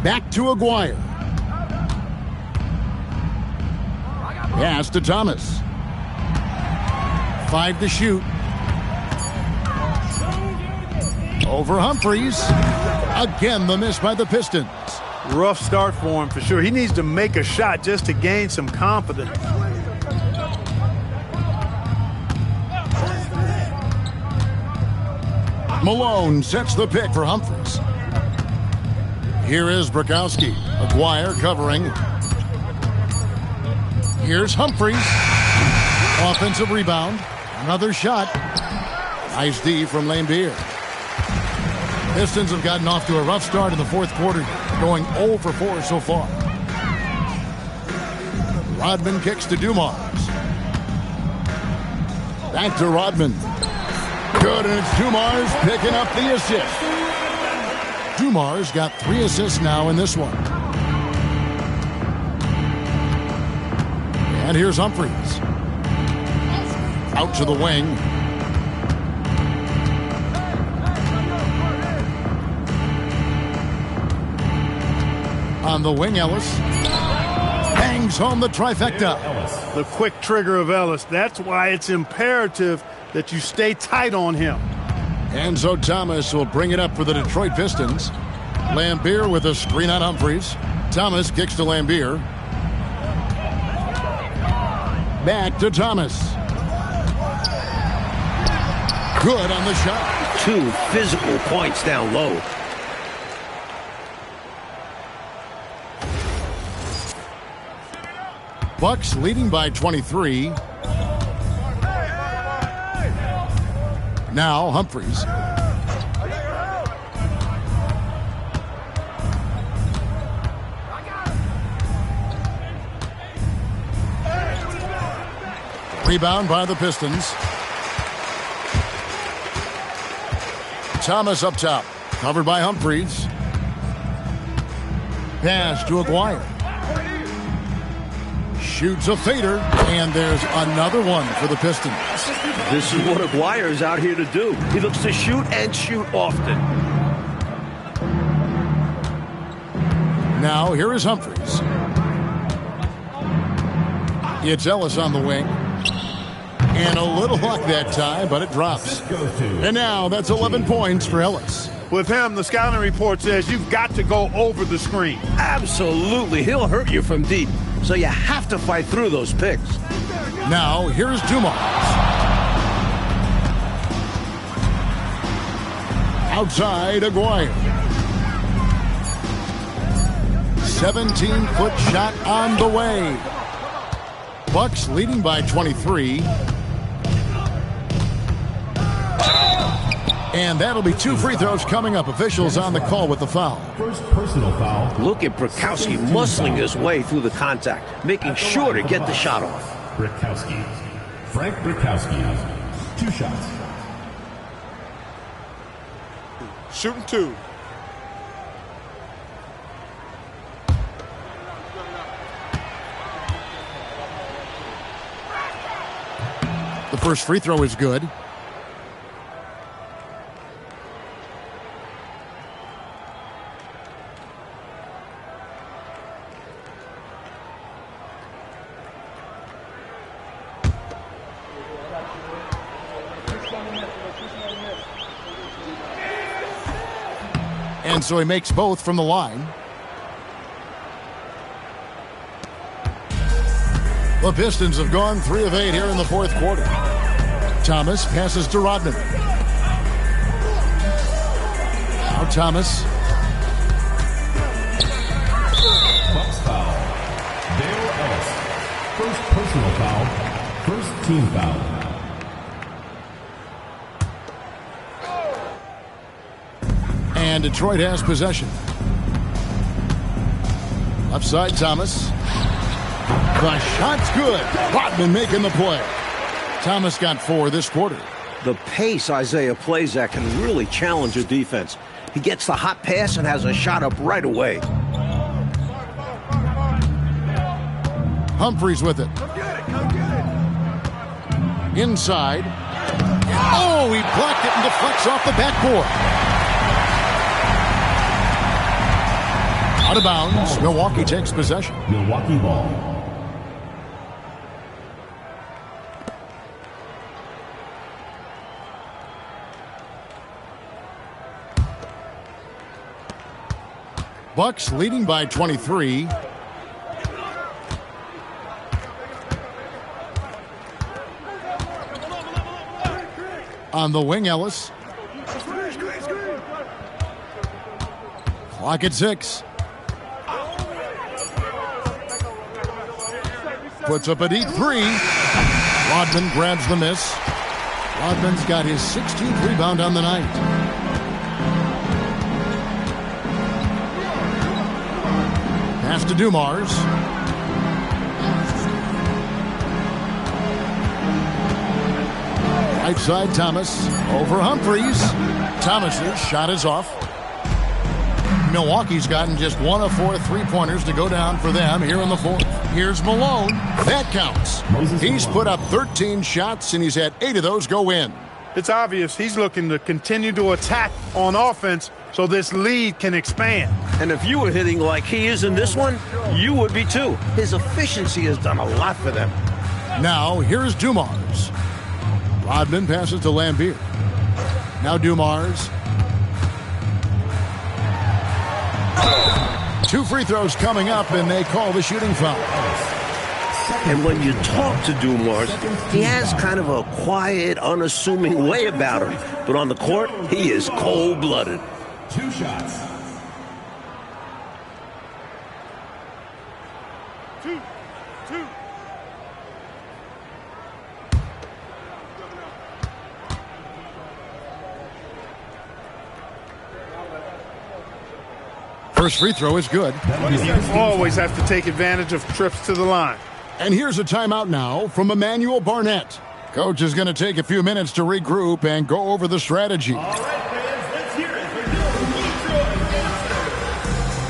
Back to Aguirre. Pass to Thomas. 5 to shoot. Over Humphries. Again, the miss by the Pistons. Rough start for him for sure. He needs to make a shot just to gain some confidence. Malone sets the pick for Humphries. Here is Bukowski. Aguirre covering. Here's Humphries. Offensive rebound. Another shot. Nice D from Lambeer. Pistons have gotten off to a rough start in the fourth quarter, going 0 for 4 so far. Rodman kicks to Dumars. Back to Rodman. Good, and it's Dumars picking up the assist. Dumars got 3 assists now in this one. And here's Humphries. Out to the wing. On the wing, Ellis. Bangs home the trifecta. The quick trigger of Ellis. That's why it's imperative that you stay tight on him. Enzo Thomas will bring it up for the Detroit Pistons. Lambeer with a screen on Humphries. Thomas kicks to Lambeer. Back to Thomas. Good on the shot. 2 physical points down low. Bucks leading by 23. Now Humphries. Rebound by the Pistons. Thomas up top. Covered by Humphries. Pass to Aguirre. Shoots a fader, and there's another one for the Pistons. This is what Aguirre is out here to do. He looks to shoot and shoot often. Now, here is Humphries. It's Ellis on the wing. And a little luck that time, but it drops. And now, that's 11 points for Ellis. With him, the scouting report says you've got to go over the screen. Absolutely. He'll hurt you from deep. So you have to fight through those picks. Now, here's Dumars. Outside, Aguirre. 17-foot shot on the way. Bucks leading by 23. And that'll be 2 free throws coming up. Officials on the call with the foul. First personal foul. Look at Bukowski muscling his way through the contact, making sure to get the shot off. Bukowski. Frank Bukowski. 2 shots. Shooting 2. The first free throw is good. And so he makes both from the line. The Pistons have gone 3 of 8 here in the fourth quarter. Thomas passes to Rodman. Now Thomas. Bucks foul. Dale Ellis. First personal foul. First team foul. And Detroit has possession. Left side, Thomas. The shot's good. Rodman making the play. Thomas got 4 this quarter. The pace Isaiah plays at can really challenge a defense. He gets the hot pass and has a shot up right away. Humphries with it. Inside. Oh, he blocked it and deflects off the backboard. Out of bounds. Milwaukee takes possession. Milwaukee ball. Bucks leading by 23. On the wing, Ellis. Clock at 6. Puts up a deep 3. Rodman grabs the miss. Rodman's got his 16th rebound on the night. Pass to Dumars. Right side, Thomas. Over Humphries. Thomas's shot is off. Milwaukee's gotten just 1 of 4 3-pointers to go down for them here in the 4th. Here's Malone. That counts. He's put up 13 shots, and he's had 8 of those go in. It's obvious he's looking to continue to attack on offense so this lead can expand. And if you were hitting like he is in this one, you would be too. His efficiency has done a lot for them. Now, here's Dumars. Rodman passes to Lambier. Now Dumars. 2 free throws coming up, and they call the shooting foul. And when you talk to Dumars, he has kind of a quiet, unassuming way about him. But on the court, he is cold-blooded. 2 shots. First free throw is good. You always have to take advantage of trips to the line. And here's a timeout now from Emmanuel Barnett. Coach is going to take a few minutes to regroup and go over the strategy. All right, fans, let's hear it for your Detroit answer.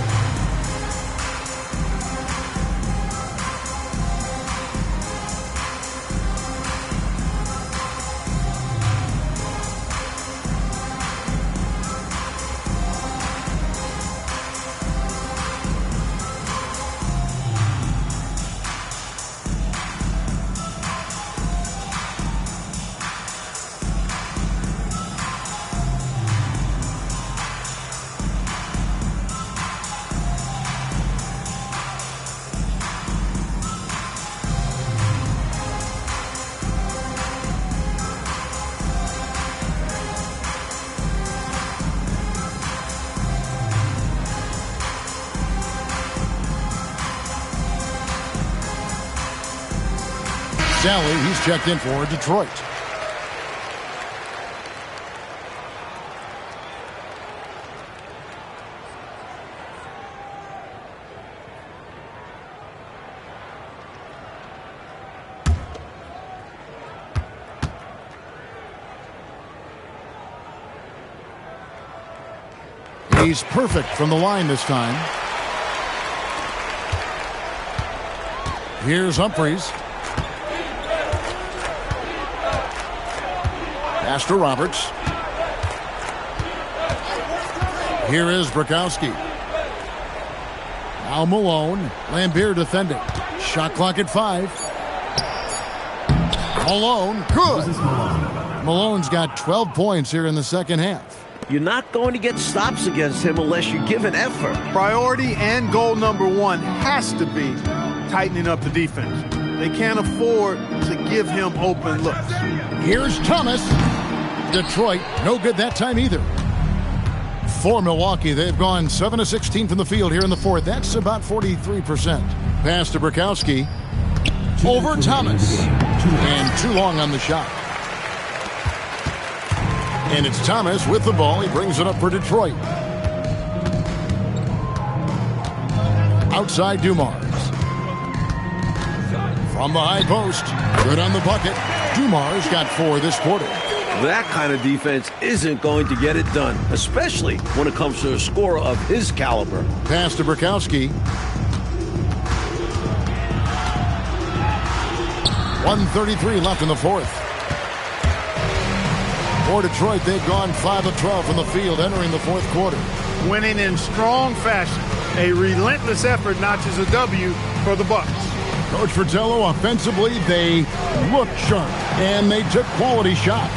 Sally, he's checked in for Detroit. He's perfect from the line this time. Here's Humphries. Pass to Roberts. Here is Brakowski. Now Malone. Lambier defending. Shot clock at 5. Malone. Good. Malone's got 12 points here in the second half. You're not going to get stops against him unless you give an effort. Priority and goal number 1 has to be tightening up the defense. They can't afford to give him open looks. Here's Thomas. Detroit, no good that time either. For Milwaukee, they've gone 7 of 16 from the field here in the 4th. That's about 43%. Pass to Brakowski. Over Thomas. And too long on the shot. And it's Thomas with the ball. He brings it up for Detroit. Outside Dumars. From the high post. Good on the bucket. Dumars got 4 this quarter. That kind of defense isn't going to get it done, especially when it comes to a scorer of his caliber. Pass to Brikowski. 1:33 left in the fourth. For Detroit, they've gone 5 of 12 from the field entering the fourth quarter. Winning in strong fashion. A relentless effort notches a W for the Bucks. Coach Fratello, offensively, they looked sharp, and they took quality shots.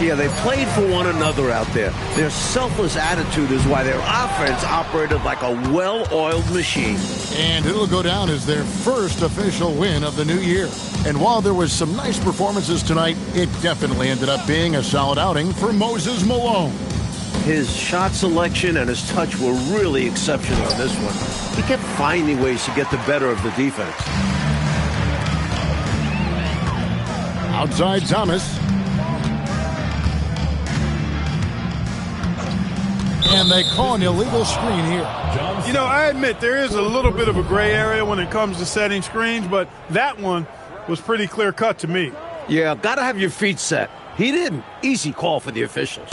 Yeah, they played for one another out there. Their selfless attitude is why their offense operated like a well-oiled machine. And it'll go down as their first official win of the new year. And while there was some nice performances tonight, it definitely ended up being a solid outing for Moses Malone. His shot selection and his touch were really exceptional in this one. He kept finding ways to get the better of the defense. Outside Thomas. And they call an illegal screen here. You know, I admit there is a little bit of a gray area when it comes to setting screens, but that one was pretty clear-cut to me. Yeah, got to have your feet set. He didn't. Easy call for the officials.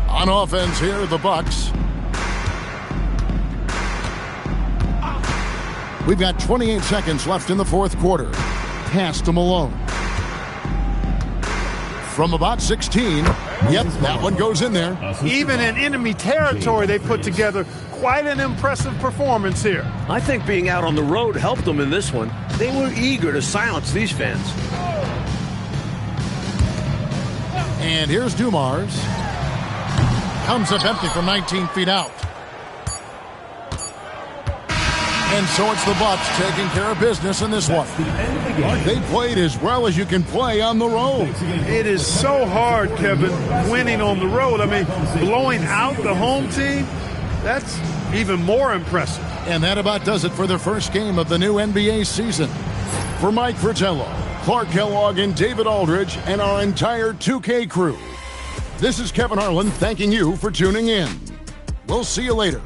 On offense here, the Bucks. We've got 28 seconds left in the fourth quarter. Pass to Malone. From about 16. Yep, that one goes in there. Even in enemy territory, they put together quite an impressive performance here. I think being out on the road helped them in this one. They were eager to silence these fans. And here's Dumars. Comes up empty from 19 feet out. And so it's the Bucks taking care of business in this one. They played as well as you can play on the road. It is so hard, Kevin, winning on the road. I mean, blowing out the home team, that's even more impressive. And that about does it for the first game of the new NBA season. For Mike Fratello, Clark Kellogg, and David Aldridge, and our entire 2K crew, this is Kevin Harlan thanking you for tuning in. We'll see you later.